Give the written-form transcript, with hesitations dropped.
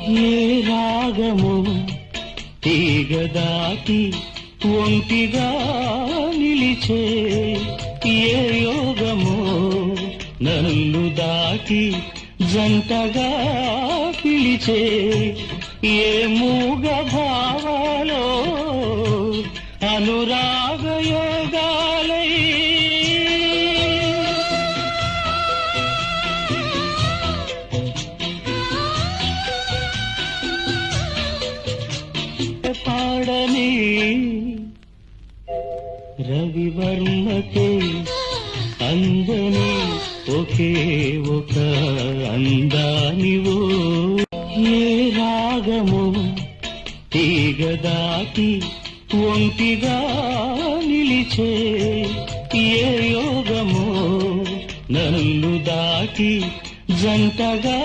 ఏ రాగము తీగ దాటి ఒంటిగా నిలిచే, ఏ యోగము నన్ను దాటి జంటగా పిలిచే, ఏ మూగ భావాలో అనురాగ యోగాలై పాడని రవివర్మకే అందని ఒకే ఒక అందానివో. ఏ రాగము తీగ దాటి ఒంటిగా నిలిచే, ఏ యోగము నన్ను దాటి జంటగా